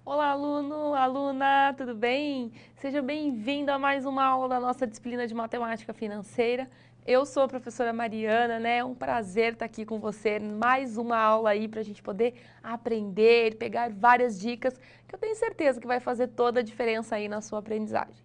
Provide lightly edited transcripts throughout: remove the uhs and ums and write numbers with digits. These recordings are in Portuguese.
Olá, aluno, aluna, tudo bem? Seja bem-vindo a mais uma aula da nossa disciplina de Matemática Financeira. Eu sou a professora Mariana, né? É um prazer estar aqui com você. Mais uma aula aí para a gente poder aprender, pegar várias dicas que eu tenho certeza que vai fazer toda a diferença aí na sua aprendizagem.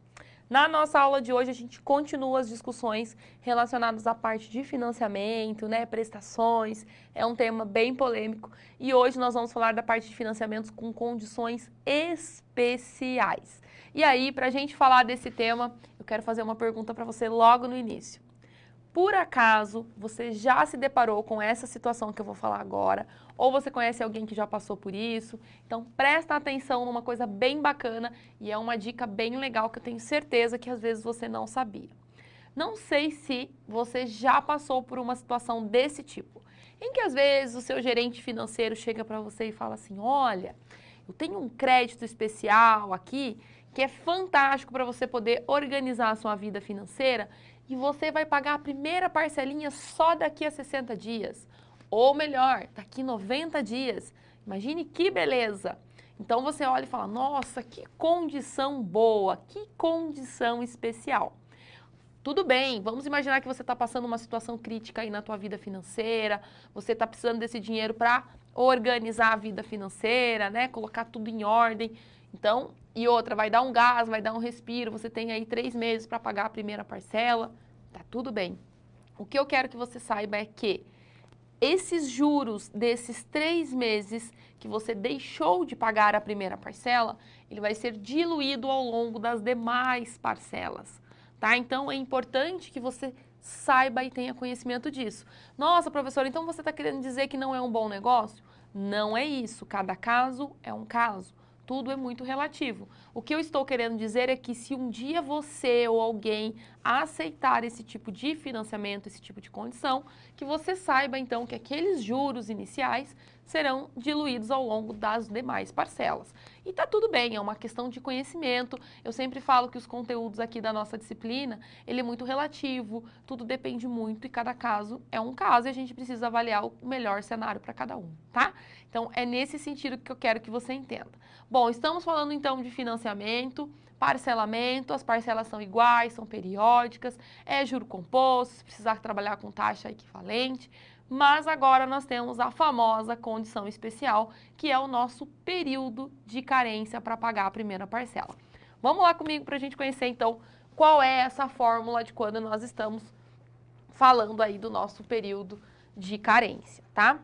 Na nossa aula de hoje, a gente continua as discussões relacionadas à parte de financiamento, né, prestações, é um tema bem polêmico, e hoje nós vamos falar da parte de financiamentos com condições especiais. E aí, para a gente falar desse tema, eu quero fazer uma pergunta para você logo no início. Por acaso você já se deparou com essa situação que eu vou falar agora? Ou você conhece alguém que já passou por isso? Então presta atenção numa coisa bem bacana e é uma dica bem legal que eu tenho certeza que às vezes você não sabia. Não sei se você já passou por uma situação desse tipo, em que às vezes o seu gerente financeiro chega para você e fala assim: olha, eu tenho um crédito especial aqui que é fantástico para você poder organizar a sua vida financeira e você vai pagar a primeira parcelinha só daqui a 60 dias. Ou melhor, daqui 90 dias. Imagine que beleza! Então você olha e fala: nossa, que condição boa, que condição especial. Tudo bem, vamos imaginar que você está passando uma situação crítica aí na tua vida financeira, você está precisando desse dinheiro para organizar a vida financeira, né? Colocar tudo em ordem. Então, e outra, vai dar um gás, vai dar um respiro, você tem aí 3 meses para pagar a primeira parcela, tá tudo bem. O que eu quero que você saiba é que esses juros desses 3 meses que você deixou de pagar a primeira parcela, ele vai ser diluído ao longo das demais parcelas, tá? Então é importante que você saiba e tenha conhecimento disso. Nossa, professora, então você está querendo dizer que não é um bom negócio? Não é isso. Cada caso é um caso. Tudo é muito relativo. O que eu estou querendo dizer é que se um dia você ou alguém aceitar esse tipo de financiamento, esse tipo de condição, que você saiba então que aqueles juros iniciais serão diluídos ao longo das demais parcelas. E tá tudo bem, é uma questão de conhecimento. Eu sempre falo que os conteúdos aqui da nossa disciplina, ele é muito relativo, tudo depende muito e cada caso é um caso e a gente precisa avaliar o melhor cenário para cada um, tá? Então é nesse sentido que eu quero que você entenda. Bom, estamos falando então de financiamento, parcelamento, as parcelas são iguais, são periódicas, é juro composto, se precisar trabalhar com taxa equivalente, mas agora nós temos a famosa condição especial, que é o nosso período de carência para pagar a primeira parcela. Vamos lá comigo para a gente conhecer então qual é essa fórmula de quando nós estamos falando aí do nosso período de carência, tá?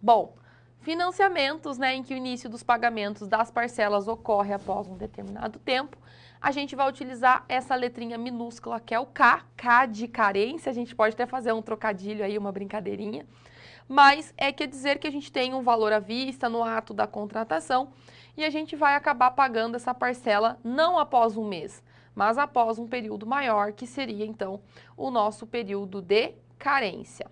Bom, financiamentos, né, em que o início dos pagamentos das parcelas ocorre após um determinado tempo, a gente vai utilizar essa letrinha minúscula que é o K, K de carência, a gente pode até fazer um trocadilho aí, uma brincadeirinha, mas quer dizer que a gente tem um valor à vista no ato da contratação e a gente vai acabar pagando essa parcela não após um mês, mas após um período maior, que seria então o nosso período de carência.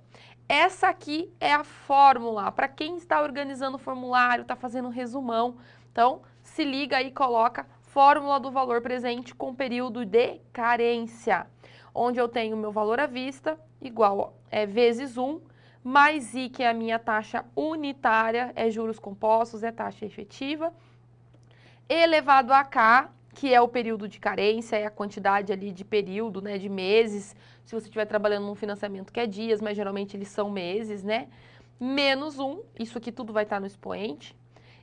Essa aqui é a fórmula para quem está organizando o formulário, está fazendo um resumão. Então, se liga aí e coloca fórmula do valor presente com período de carência, onde eu tenho meu valor à vista igual vezes 1, mais I, que é a minha taxa unitária, é juros compostos, é taxa efetiva, elevado a K, que é o período de carência, é a quantidade ali de período, né, de meses, se você estiver trabalhando num financiamento que é dias, mas geralmente eles são meses, né, menos 1, isso aqui tudo vai estar no expoente,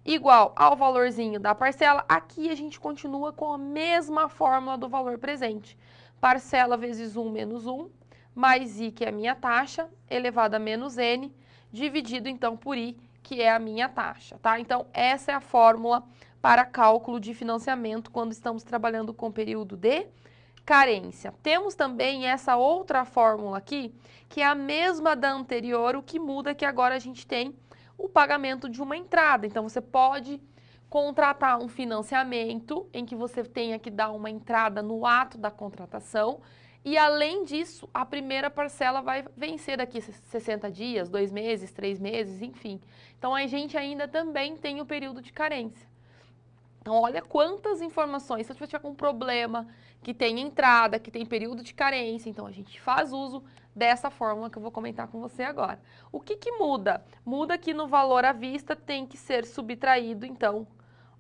igual ao valorzinho da parcela. Aqui a gente continua com a mesma fórmula do valor presente, parcela vezes 1 menos 1, mais I, que é a minha taxa, elevado a menos N, dividido então por I, que é a minha taxa, tá? Então, essa é a fórmula para cálculo de financiamento quando estamos trabalhando com período de carência. Temos também essa outra fórmula aqui, que é a mesma da anterior, o que muda é que agora a gente tem o pagamento de uma entrada. Então, você pode contratar um financiamento em que você tenha que dar uma entrada no ato da contratação e, além disso, a primeira parcela vai vencer daqui 60 dias, 2 meses, 3 meses, enfim. Então, a gente ainda também tem o período de carência. Então, olha quantas informações. Se você tiver com um problema que tem entrada, que tem período de carência, então a gente faz uso dessa fórmula que eu vou comentar com você agora. O que que muda? Muda que no valor à vista tem que ser subtraído, então,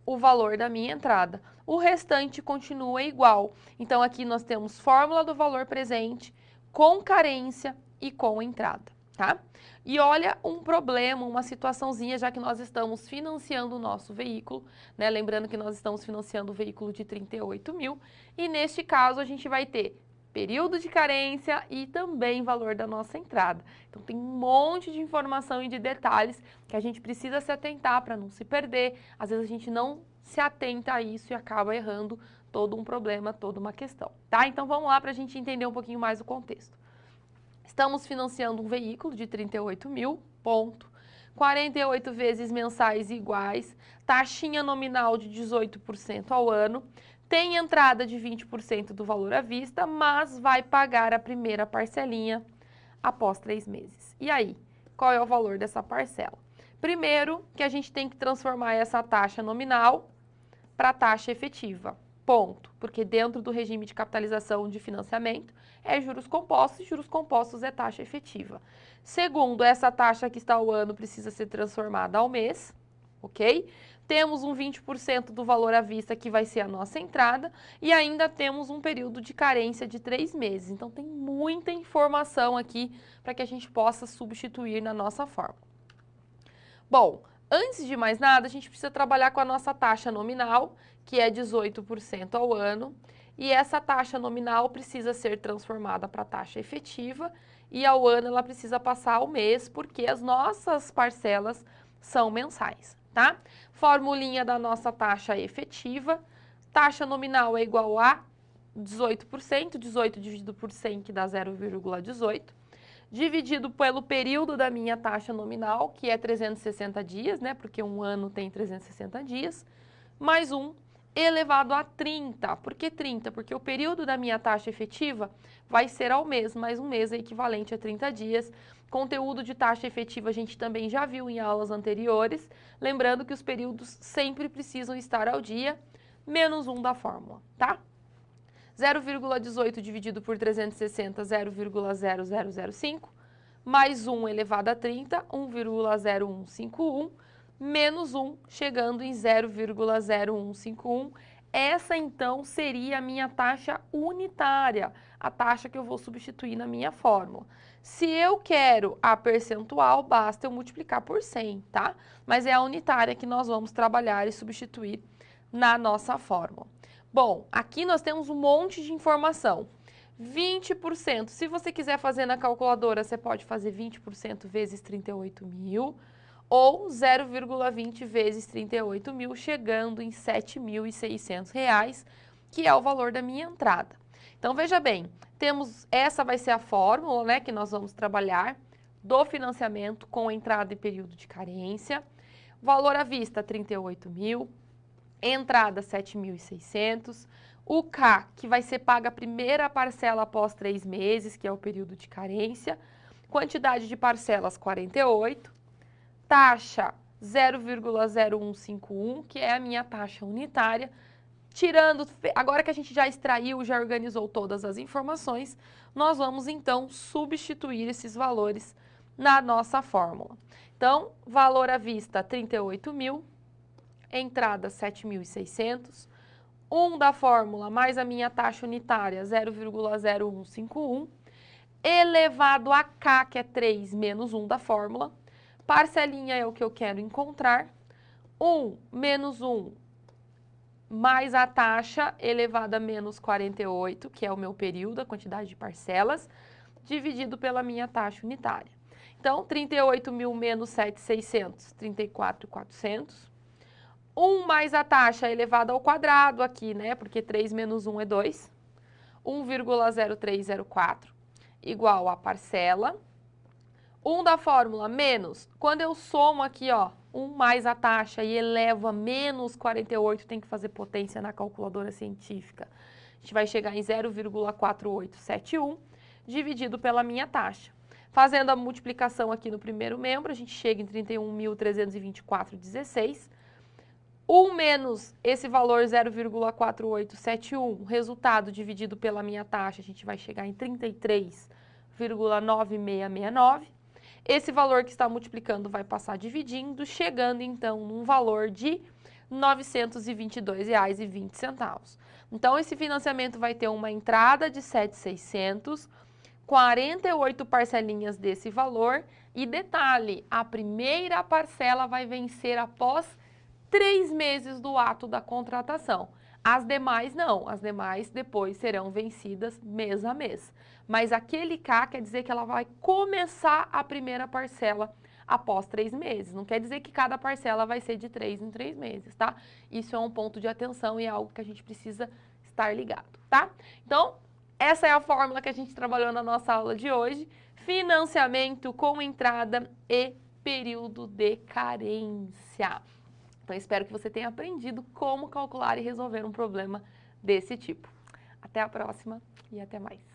o valor da minha entrada. O restante continua igual. Então, aqui nós temos fórmula do valor presente com carência e com entrada, tá? E olha um problema, uma situaçãozinha, já que nós estamos financiando o nosso veículo, né? Lembrando que nós estamos financiando o veículo de 38 mil e neste caso a gente vai ter período de carência e também valor da nossa entrada. Então tem um monte de informação e de detalhes que a gente precisa se atentar para não se perder. Às vezes a gente não se atenta a isso e acaba errando todo um problema, toda uma questão, tá? Então vamos lá para a gente entender um pouquinho mais o contexto. Estamos financiando um veículo de 38 mil, ponto. 48 vezes mensais iguais, taxinha nominal de 18% ao ano, tem entrada de 20% do valor à vista, mas vai pagar a primeira parcelinha após 3 meses. E aí, qual é o valor dessa parcela? Primeiro, que a gente tem que transformar essa taxa nominal para a taxa efetiva, ponto. Porque dentro do regime de capitalização de financiamento é juros compostos e juros compostos é taxa efetiva. Segundo, essa taxa que está ao ano precisa ser transformada ao mês, ok? Temos um 20% do valor à vista que vai ser a nossa entrada e ainda temos um período de carência de 3 meses. Então tem muita informação aqui para que a gente possa substituir na nossa fórmula. Bom, antes de mais nada, a gente precisa trabalhar com a nossa taxa nominal, que é 18% ao ano, e essa taxa nominal precisa ser transformada para a taxa efetiva e ao ano ela precisa passar ao mês, porque as nossas parcelas são mensais, tá? Formulinha da nossa taxa efetiva, taxa nominal é igual a 18%, 18 dividido por 100 que dá 0,18, dividido pelo período da minha taxa nominal, que é 360 dias, né? Porque um ano tem 360 dias, mais 1 elevado a 30. Por que 30? Porque o período da minha taxa efetiva vai ser ao mês, mais um mês é equivalente a 30 dias. Conteúdo de taxa efetiva a gente também já viu em aulas anteriores, lembrando que os períodos sempre precisam estar ao dia, menos 1 da fórmula, tá? 0,18 dividido por 360, 0,0005, mais 1 elevado a 30, 1,0151, menos 1, chegando em 0,0151. Essa, então, seria a minha taxa unitária, a taxa que eu vou substituir na minha fórmula. Se eu quero a percentual, basta eu multiplicar por 100, tá? Mas é a unitária que nós vamos trabalhar e substituir na nossa fórmula. Bom, aqui nós temos um monte de informação. 20%, se você quiser fazer na calculadora, você pode fazer 20% vezes 38 mil ou 0,20 vezes 38 mil, chegando em R$ 7.600, que é o valor da minha entrada. Então, veja bem, essa vai ser a fórmula, né, que nós vamos trabalhar do financiamento com entrada e período de carência. Valor à vista, 38 mil. Entrada 7.600, o K, que vai ser paga a primeira parcela após 3 meses, que é o período de carência, quantidade de parcelas 48, taxa 0,0151, que é a minha taxa unitária, tirando, agora que a gente já extraiu, já organizou todas as informações, nós vamos então substituir esses valores na nossa fórmula. Então, valor à vista 38 mil, entrada 7.600, 1 da fórmula mais a minha taxa unitária 0,0151, elevado a K, que é 3 menos 1 da fórmula, parcelinha é o que eu quero encontrar, 1 menos 1 mais a taxa elevada a menos 48, que é o meu período, a quantidade de parcelas, dividido pela minha taxa unitária. Então, 38 mil menos 7.600, 34.400. 1 mais a taxa elevada ao quadrado aqui, né? Porque 3 menos 1 é 2. 1,0304 igual a parcela. 1 da fórmula menos, quando eu somo aqui, ó, 1 mais a taxa e elevo a menos 48, tem que fazer potência na calculadora científica. A gente vai chegar em 0,4871 dividido pela minha taxa. Fazendo a multiplicação aqui no primeiro membro, a gente chega em 31.324,16. 1 menos esse valor 0,4871, resultado dividido pela minha taxa, a gente vai chegar em 33,9669. Esse valor que está multiplicando vai passar dividindo, chegando então num valor de R$ 922,20. Então, esse financiamento vai ter uma entrada de 7.600, 48 parcelinhas desse valor e detalhe, a primeira parcela vai vencer após 3 meses do ato da contratação. As demais não, as demais depois serão vencidas mês a mês. Mas aquele K quer dizer que ela vai começar a primeira parcela após 3 meses. Não quer dizer que cada parcela vai ser de 3 em 3 meses, tá? Isso é um ponto de atenção e é algo que a gente precisa estar ligado, tá? Então, essa é a fórmula que a gente trabalhou na nossa aula de hoje. Financiamento com entrada e período de carência. Então, espero que você tenha aprendido como calcular e resolver um problema desse tipo. Até a próxima e até mais.